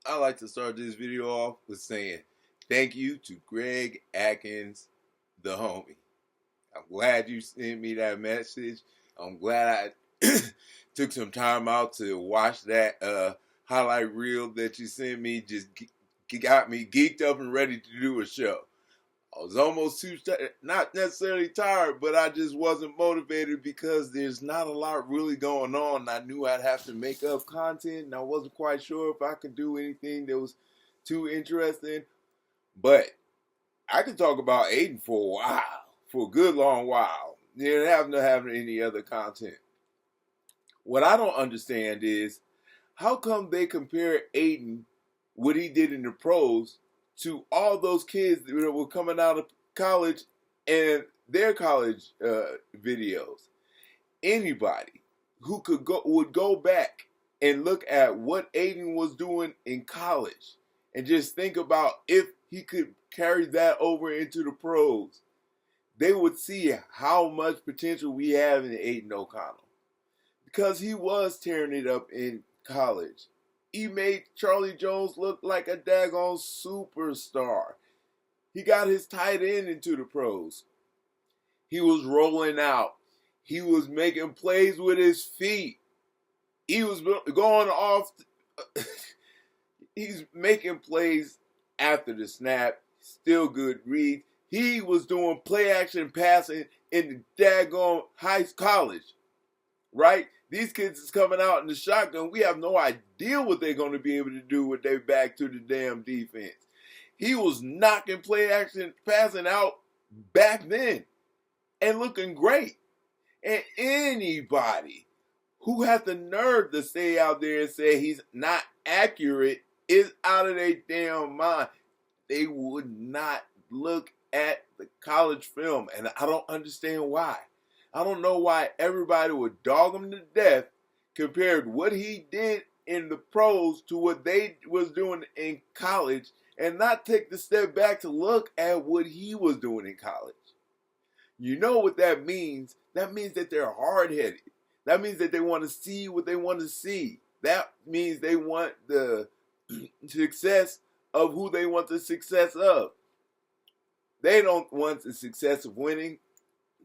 I like to start this video off with saying thank you to Greg Atkins, the homie. I'm glad you sent me that message. I'm glad I took some time out to watch that highlight reel that you sent me. Just got me geeked up and ready to do a show. I was almost too, not necessarily tired, but I just wasn't motivated because there's not a lot really going on. I knew I'd have to make up content, and I wasn't quite sure if I could do anything that was too interesting. But I could talk about Aiden for a while, for a good long while. They have not having any other content. What I don't understand is how come they compare Aiden, what he did in the pros, to all those kids that were coming out of college and their college videos. Anybody who would go back and look at what Aiden was doing in college and just think about if he could carry that over into the pros, they would see how much potential we have in Aiden O'Connell. Because he was tearing it up in college. He made Charlie Jones look like a daggone superstar. He got his tight end into the pros. He was rolling out. He was making plays with his feet. He was going off. He's making plays after the snap. Still good reads. He was doing play action passing in the daggone high college. Right? These kids is coming out in the shotgun. We have no idea what they're going to be able to do with their back to the damn defense. He was knocking play action, passing out back then and looking great. And anybody who has the nerve to stay out there and say he's not accurate is out of their damn mind. They would not look at the college film, and I don't understand why. I don't know why everybody would dog him to death compared what he did in the pros to what they was doing in college and not take the step back to look at what he was doing in college. You know what that means? That means that they're hard-headed. That means that they want to see what they want to see. That means they want the success of who they want the success of. They don't want the success of winning.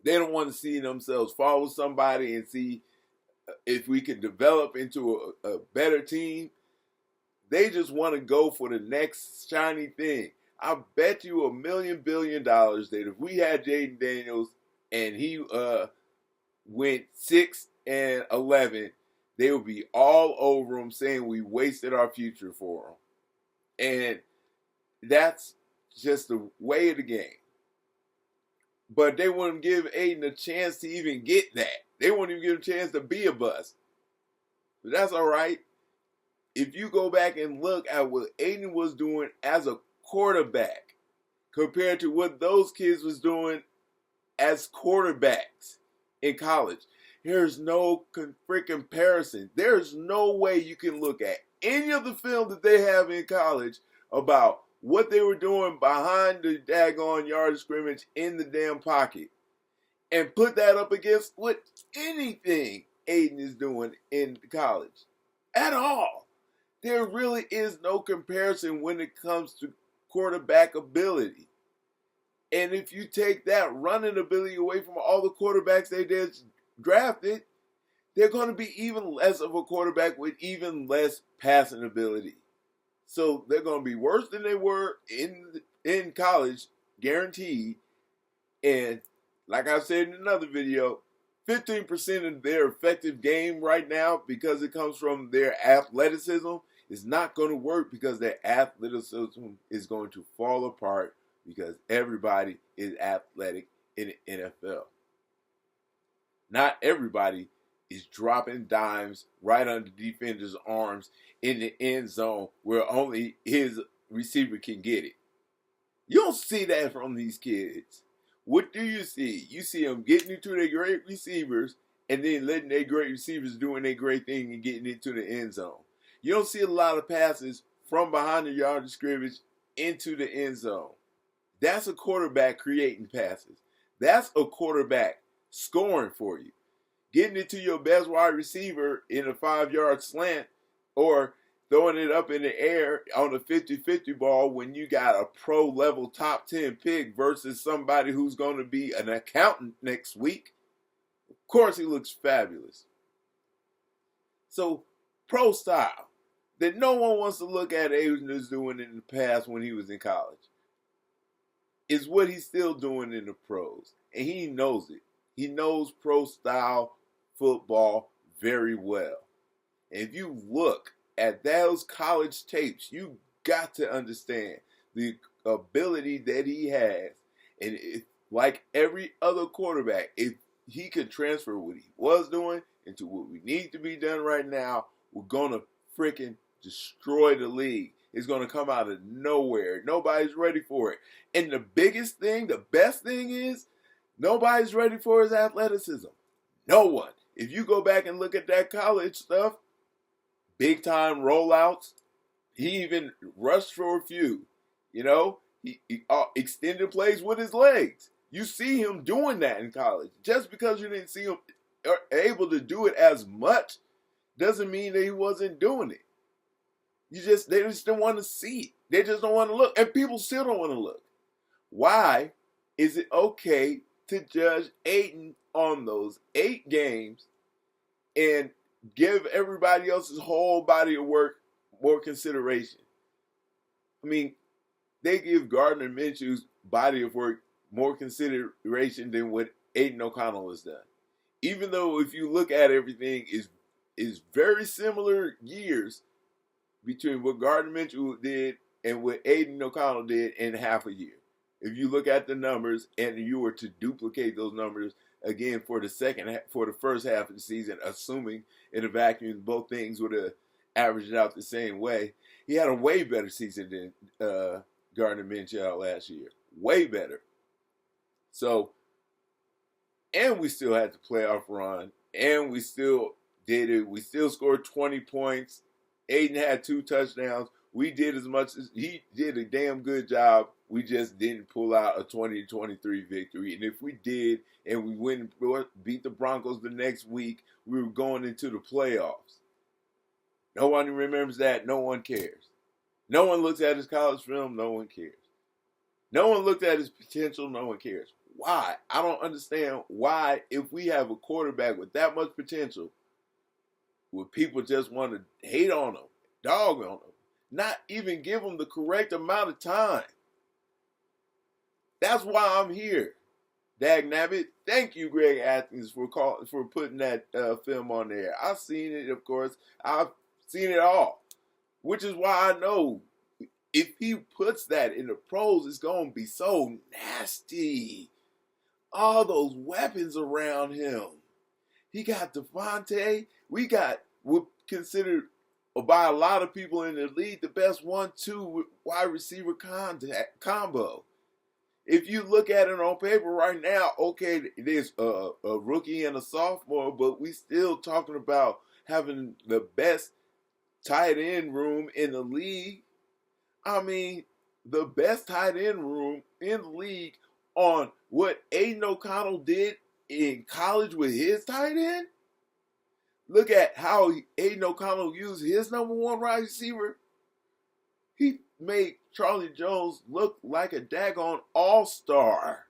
They don't want to see themselves follow somebody and see if we can develop into a better team. They just want to go for the next shiny thing. I bet you $1 billion that if we had Jaden Daniels and he went 6-11, they would be all over him saying we wasted our future for him. And that's just the way of the game. But they wouldn't give Aiden a chance to even get that. They wouldn't even give him a chance to be a bust. But that's all right. If you go back and look at what Aiden was doing as a quarterback compared to what those kids was doing as quarterbacks in college, there's no freaking comparison. There's no way you can look at any of the film that they have in college about what they were doing behind the daggone yard of scrimmage in the damn pocket and put that up against what anything Aiden is doing in college at all. There really is no comparison when it comes to quarterback ability. And if you take that running ability away from all the quarterbacks they just drafted, they're going to be even less of a quarterback with even less passing ability. So they're going to be worse than they were in college, guaranteed. And like I said in another video, 15% of their effective game right now, because it comes from their athleticism, is not going to work because their athleticism is going to fall apart because everybody is athletic in the NFL. Not everybody is dropping dimes right under defenders' arms in the end zone where only his receiver can get it. You don't see that from these kids. What do you see? You see them getting into their great receivers and then letting their great receivers doing their great thing and getting into the end zone. You don't see a lot of passes from behind the yard of scrimmage into the end zone. That's a quarterback creating passes. That's a quarterback scoring for you. Getting it to your best wide receiver in a 5-yard slant or throwing it up in the air on a 50-50 ball when you got a pro-level top 10 pick versus somebody who's going to be an accountant next week. Of course he looks fabulous. So, pro style that no one wants to look at Aiden is doing in the past when he was in college is what he's still doing in the pros. And he knows it. He knows pro style football very well. And if you look at those college tapes, you got to understand the ability that he has. And like every other quarterback, if he could transfer what he was doing into what we need to be done right now, we're going to freaking destroy the league. It's going to come out of nowhere. Nobody's ready for it. And the biggest thing, the best thing is, nobody's ready for his athleticism. No one. If you go back and look at that college stuff, big time rollouts, he even rushed for a few. You know, he extended plays with his legs. You see him doing that in college. Just because you didn't see him able to do it as much doesn't mean that he wasn't doing it. They just don't want to see it. They just don't want to look. And people still don't want to look. Why is it okay to judge Aiden on those 8 games and give everybody else's whole body of work more consideration? I mean, they give Gardner Minshew's body of work more consideration than what Aiden O'Connell has done. Even though if you look at everything, is very similar years between what Gardner Minshew did and what Aiden O'Connell did in half a year. If you look at the numbers and you were to duplicate those numbers again for the first half of the season, assuming in a vacuum both things would have averaged out the same way, he had a way better season than Gardner Minshew last year. Way better. So, and we still had the playoff run, and we still did it. We still scored 20 points. Aiden had 2 touchdowns. We did as much as he did a damn good job. We just didn't pull out a 20-23 victory. And if we did, and we went and beat the Broncos the next week, we were going into the playoffs. No one remembers that. No one cares. No one looks at his college film. No one cares. No one looked at his potential. No one cares. Why? I don't understand why, if we have a quarterback with that much potential, would people just want to hate on him, dog on him, not even give him the correct amount of time? That's why I'm here. Dagnabbit. Thank you, Greg Atkins, for putting that film on there. I've seen it, of course. I've seen it all, which is why I know if he puts that in the pros, it's going to be so nasty. All those weapons around him. He got Devontae. We got what considered by a lot of people in the league the best 1-2 wide receiver combo. If you look at it on paper right now, okay, there's a rookie and a sophomore, but we still talking about having the best tight end room in the league. I mean, the best tight end room in the league on what Aiden O'Connell did in college with his tight end. Look at how Aiden O'Connell used his number 1 wide receiver. He made Charlie Jones look like a daggone all-star.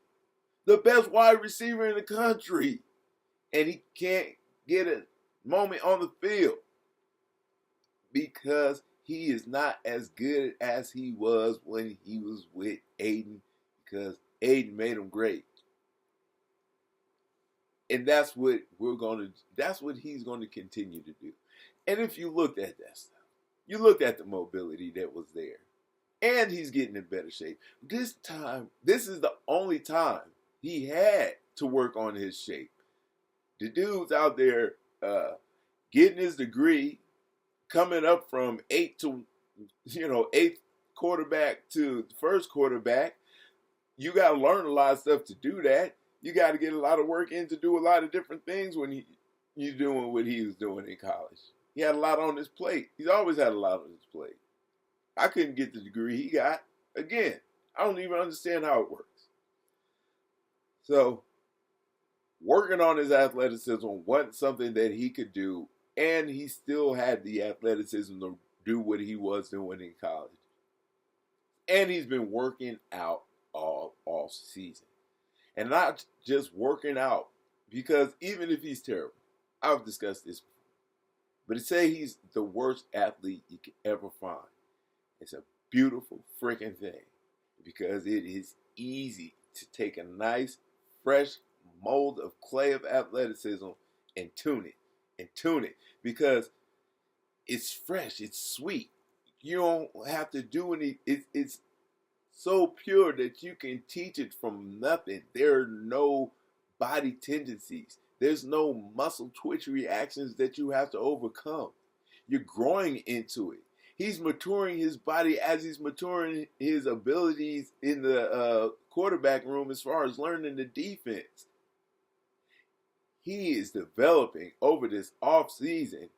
The best wide receiver in the country. And he can't get a moment on the field because he is not as good as he was when he was with Aiden, because Aiden made him great. And that's what he's going to continue to do. And if you looked at that stuff, you looked at the mobility that was there, and he's getting in better shape. This is the only time he had to work on his shape. The dude's out there getting his degree, coming up from 8th quarterback to first quarterback. You got to learn a lot of stuff to do that. You got to get a lot of work in to do a lot of different things when you're doing what he was doing in college. He had a lot on his plate. He's always had a lot on his plate. I couldn't get the degree he got. Again, I don't even understand how it works. So, working on his athleticism wasn't something that he could do, and he still had the athleticism to do what he was doing in college. And he's been working out all off season. And not just working out, because even if he's terrible, I've discussed this before, but to say he's the worst athlete you could ever find, it's a beautiful freaking thing, because it is easy to take a nice, fresh mold of clay of athleticism and tune it, because it's fresh, it's sweet. You don't have to do any. It's so pure that you can teach it from nothing. There are no body tendencies. There's no muscle twitch reactions that you have to overcome. You're growing into it. He's maturing his body as he's maturing his abilities in the quarterback room as far as learning the defense. He is developing over this off season,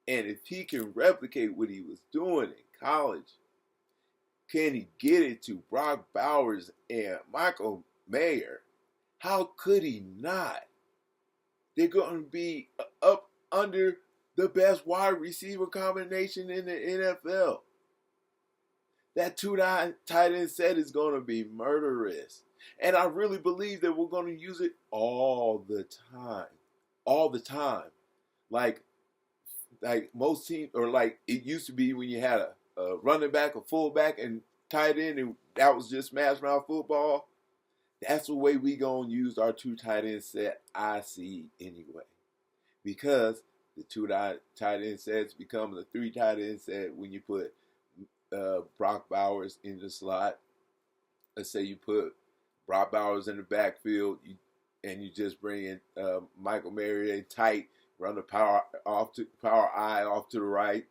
and if he can replicate what he was doing in college, can he get it to Brock Bowers and Michael Mayer? How could he not? They're going to be up under the best wide receiver combination in the NFL. That two tight end set is going to be murderous. And I really believe that we're going to use it all the time. All the time. Like most teams, or like it used to be when you had a running back, a fullback, and tight end, and that was just smash mouth football. That's the way we gonna use our two tight end set, I see anyway. Because the two tight end sets become the three tight end set when you put Brock Bowers in the slot. Let's say you put Brock Bowers in the backfield, and you just bring in Michael Mayer tight, run the power eye off to the right.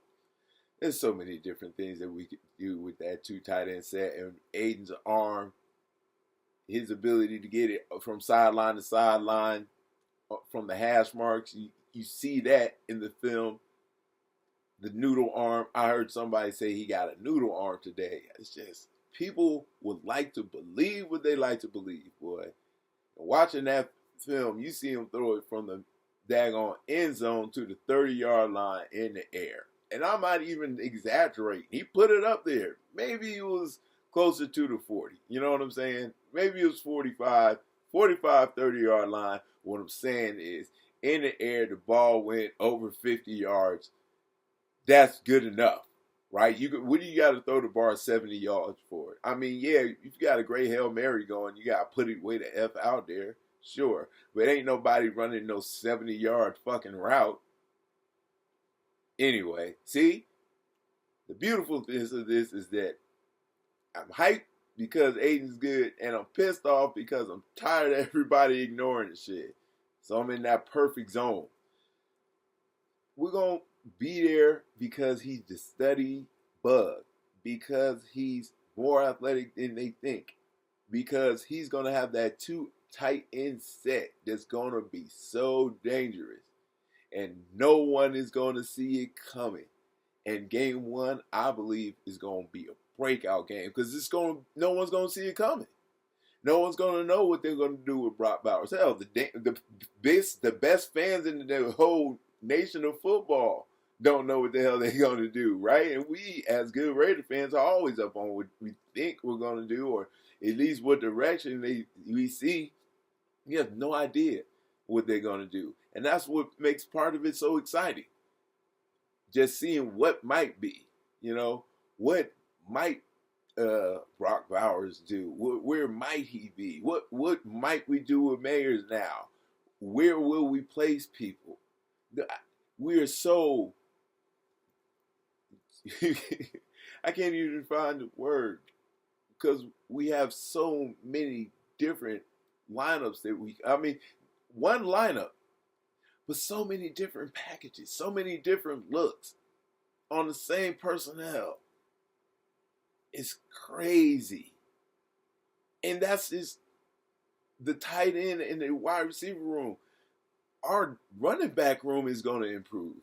There's so many different things that we could do with that two tight end set, and Aiden's arm, his ability to get it from sideline to sideline, from the hash marks. You see that in the film. The noodle arm. I heard somebody say he got a noodle arm today. It's just, people would like to believe what they like to believe, boy. And watching that film, you see him throw it from the daggone end zone to the 30-yard line in the air. And I might even exaggerate. He put it up there. Maybe it was closer to the 40. You know what I'm saying? Maybe it was 45, 30-yard line. What I'm saying is, in the air, the ball went over 50 yards. That's good enough, right? What do you got to throw the bar 70 yards for? I mean, yeah, if you got a great Hail Mary going, you got to put it way the F out there, sure. But ain't nobody running no 70-yard fucking route. Anyway, see? The beautiful thing of this is that I'm hyped because Aiden's good, and I'm pissed off because I'm tired of everybody ignoring the shit. So I'm in that perfect zone. We're going to be there because he's the study bug, because he's more athletic than they think, because he's going to have that two tight end set that's going to be so dangerous, and no one is going to see it coming. And game one, I believe, is going to be a breakout game, because no one's going to see it coming. No one's going to know what they're going to do with Brock Bowers. Hell, the best fans in the whole nation of football don't know what the hell they're going to do, right? And we, as good Raider fans, are always up on what we think we're going to do, or at least what direction we see. You have no idea what they're going to do. And that's what makes part of it so exciting. Just seeing what might be, what might Brock Bowers do? Where might he be? What might we do with Mayers now? Where will we place people? We are so I can't even find the word, because we have so many different lineups one lineup, but so many different packages, so many different looks on the same personnel. It's crazy. And that's just the tight end and the wide receiver room. Our running back room is going to improve.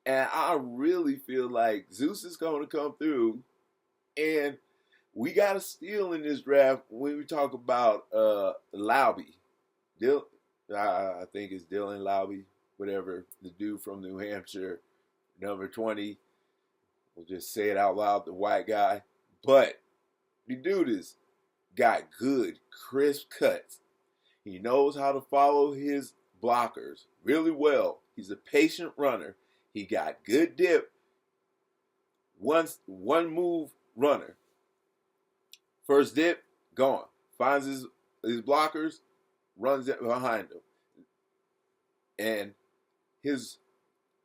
And I really feel like Zeus is going to come through. And we got a steal in this draft when we talk about Laube. I think it's Dylan Laube, whatever, the dude from New Hampshire, number 20. We'll just say it out loud, the white guy. But the dude is got good, crisp cuts. He knows how to follow his blockers really well. He's a patient runner. He got good dip. One move runner. First dip, gone. Finds his blockers, runs it behind him. And his,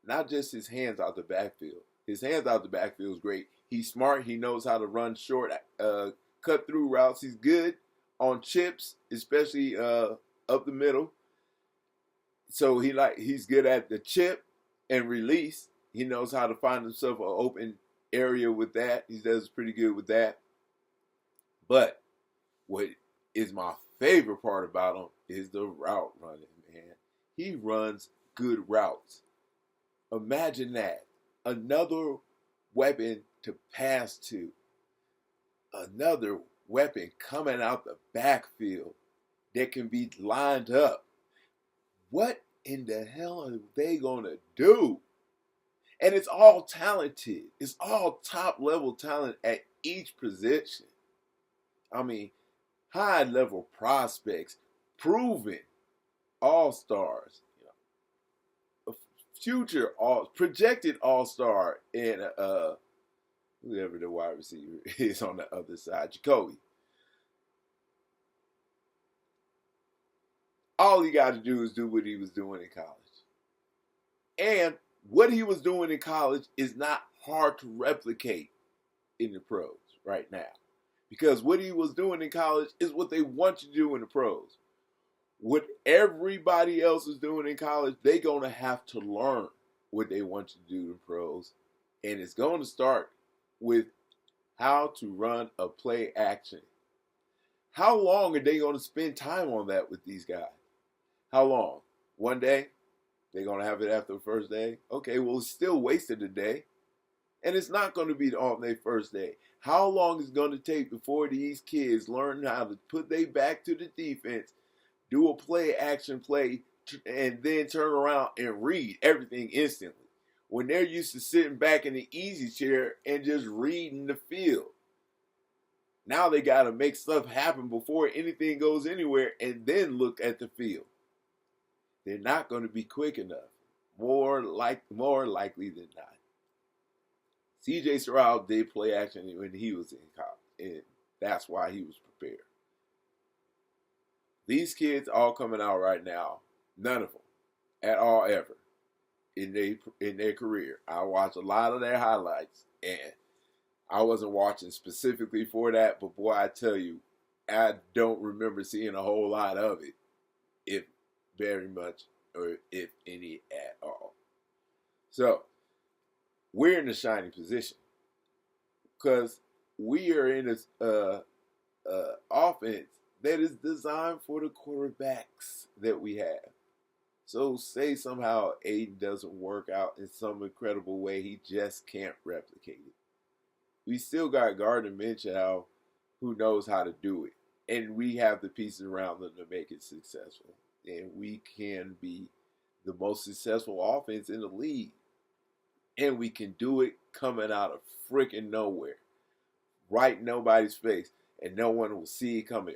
not just his hands out the backfield. His hands out the backfield is great. He's smart. He knows how to run short, cut through routes. He's good on chips, especially up the middle. So he's good at the chip and release. He knows how to find himself an open area with that. He does pretty good with that. But what is my favorite part about him is the route running, man. He runs good routes. Imagine that. Another weapon to pass to. Another weapon coming out the backfield that can be lined up. What in the hell are they going to do? And it's all talented. It's all top level talent at each position. I mean, high level prospects, proven all-stars, future projected all-star, and whoever the wide receiver is on the other side, Jacoby. All he got to do is do what he was doing in college. And what he was doing in college is not hard to replicate in the pros right now. Because what he was doing in college is what they want you to do in the pros. What everybody else is doing in college, they're going to have to learn what they want you to do in pros. And it's going to start with how to run a play action. How long are they going to spend time on that with these guys? How long? One day? They're going to have it after the first day? Okay, well, it's still wasted a day. And it's not going to be on their first day. How long is it going to take before these kids learn how to put their back to the defense, do a play action play, and then turn around and read everything instantly? When they're used to sitting back in the easy chair and just reading the field. Now they got to make stuff happen before anything goes anywhere and then look at the field. They're not going to be quick enough. More likely than not. C.J. Stroud did play action when he was in college, and that's why he was prepared. These kids all coming out right now, none of them at all ever in their career. I watched a lot of their highlights, and I wasn't watching specifically for that, but boy, I tell you, I don't remember seeing a whole lot of it, if very much, or if any at all. So, we're in a shining position because we are in this offense that is designed for the quarterbacks that we have. So say somehow Aiden doesn't work out in some incredible way, he just can't replicate it. We still got Gardner Minshew who knows how to do it. And we have the pieces around them to make it successful. And we can be the most successful offense in the league. And we can do it coming out of freaking nowhere. Right in nobody's face. And no one will see it coming.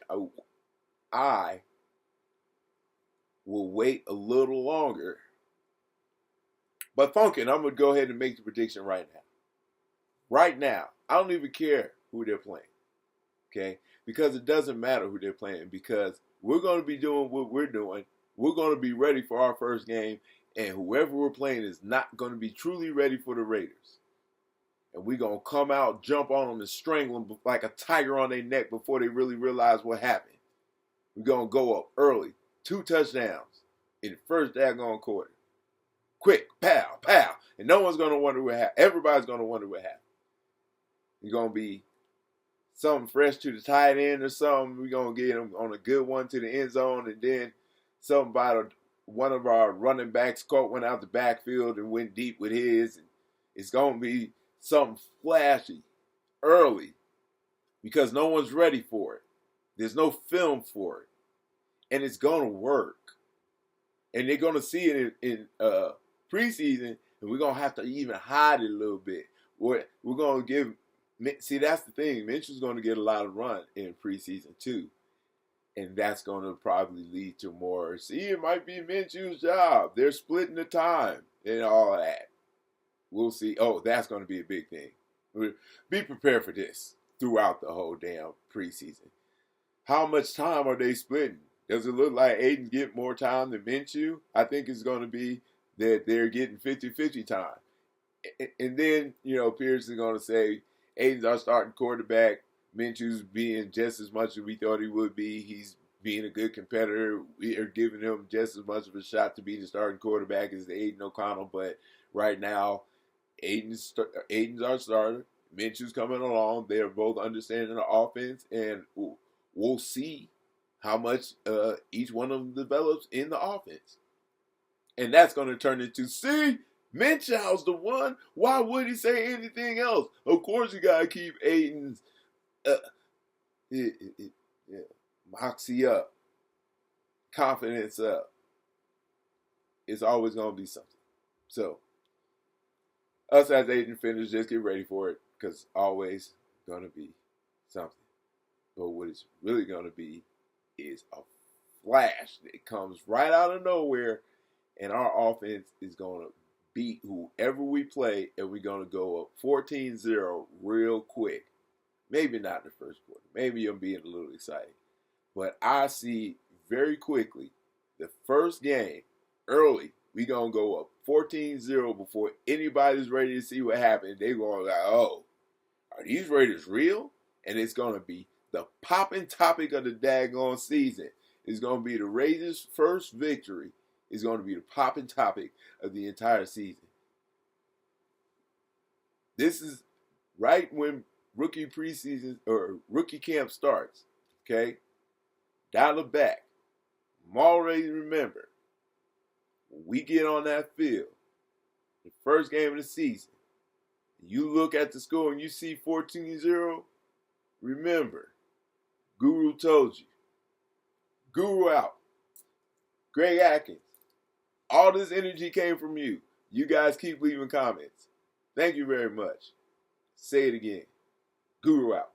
I will wait a little longer. But Funkin', I'm going to go ahead and make the prediction right now. Right now. I don't even care who they're playing. Okay? Because it doesn't matter who they're playing. Because we're going to be doing what we're doing. We're going to be ready for our first game. And whoever we're playing is not going to be truly ready for the Raiders. And we're going to come out, jump on them, and strangle them like a tiger on their neck before they really realize what happened. We're going to go up early. 2 touchdowns in the first daggone quarter. Quick, pow, pow. And no one's going to wonder what happened. Everybody's going to wonder what happened. You're going to be something fresh to the tight end or something. We're going to get them on a good one to the end zone. And then something about one of our running backs caught one out the backfield and went deep with his. And it's going to be something flashy early because no one's ready for it. There's no film for it. And it's going to work. And they're going to see it in preseason, and we're going to have to even hide it a little bit. we're going to give. See, that's the thing. Minshew's going to get a lot of run in preseason too, and that's going to probably lead to more. See, it might be Minshew's job. They're splitting the time and all of that. We'll see. Oh, that's going to be a big thing. Be prepared for this throughout the whole damn preseason. How much time are they splitting? Does it look like Aiden's getting more time than Minshew? I think it's going to be that they're getting 50-50 time. And then, Pierce is going to say, Aiden's our starting quarterback. Minshew's being just as much as we thought he would be. He's being a good competitor. We are giving him just as much of a shot to be the starting quarterback as Aiden O'Connell. But right now, Aiden's our starter. Minshew's coming along. They are both understanding the offense. And we'll see how much each one of them develops in the offense. And that's going to turn into, see, Minshew's the one. Why would he say anything else? Of course you got to keep Aiden's moxie up, confidence up. It's always going to be something. So, us as Aiden finish, just get ready for it, because always going to be something. But what it's really going to be is a flash that comes right out of nowhere, and our offense is going to beat whoever we play, and we're going to go up 14-0 real quick. Maybe not the first quarter. Maybe I'm being a little excited. But I see very quickly the first game, early, we're going to go up 14-0 before anybody's ready to see what happened. They're going to be like, oh, are these Raiders real? And it's going to be the popping topic of the daggone season. It's going to be the Raiders' first victory. It's going to be the popping topic of the entire season. This is right when rookie preseason or rookie camp starts. Okay? Dial it back. I'm already remember. When we get on that field, the first game of the season, you look at the score and you see 14-0, remember, Guru told you. Guru out. Greg Atkins. All this energy came from you. You guys keep leaving comments. Thank you very much. Say it again. Guru out.